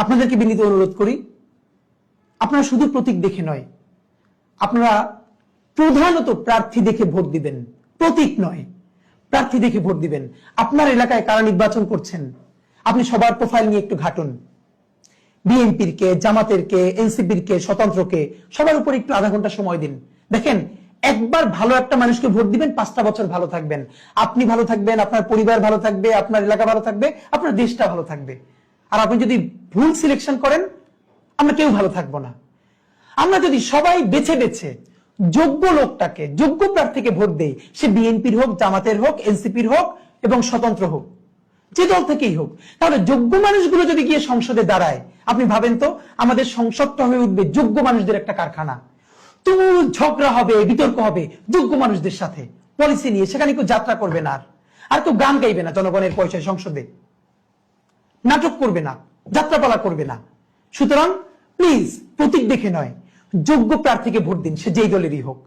আপনাদেরকে বিনীত অনুরোধ করি, আপনারা শুধু প্রতীক দেখে নয়, আপনারা প্রধানত প্রার্থী দেখে ভোট দিবেন, প্রতীক নয়, প্রার্থী দেখে ভোট দিবেন। আপনার এলাকায় কারা নির্বাচন করছেন আপনি সবার প্রোফাইল নিয়ে একটু ঘাটুন। বিএনপির কে, জামাতের কে, এনসিপির কে, স্বতন্ত্রকে, সবার উপর একটু আধা ঘন্টা সময় দিন। দেখেন, একবার ভালো একটা মানুষকে ভোট দিবেন, 5টা বছর ভালো থাকবেন, আপনি ভালো থাকবেন, আপনার পরিবার ভালো থাকবে, আপনার এলাকা ভালো থাকবে, আপনার দেশটা ভালো থাকবে। আর আপনি যদি ভুল সিলেকশন করেন, আমরা কেউ ভালো থাকবো না। আমরা যদি সবাই বেছে বেছে যোগ্য লোকটাকে, যোগ্য প্রার্থীকে ভোট দেই, সে বিএনপির হোক, জামাতের হোক, এনসিপির হোক এবং স্বতন্ত্র হোক, যে দল থেকেই হোক, তাহলে যোগ্য মানুষগুলো যদি গিয়ে সংসদে দাঁড়ায়, আপনি ভাবেন তো আমাদের সংসদটা হয়ে উঠবে যোগ্য মানুষদের একটা কারখানা। তুমুল ঝগড়া হবে, বিতর্ক হবে যোগ্য মানুষদের সাথে পলিসি নিয়ে। সেখানে কেউ যাত্রা করবে না, আর কেউ গান গাইবে না জনগণের পয়সায়, সংসদে নাটক করবে না, যাত্রাপালা করবে না। সুতরাং প্লিজ প্রতীক দেখে নয়, যোগ্য প্রার্থীকে ভোট দিন, সে যেই দলেরই হোক।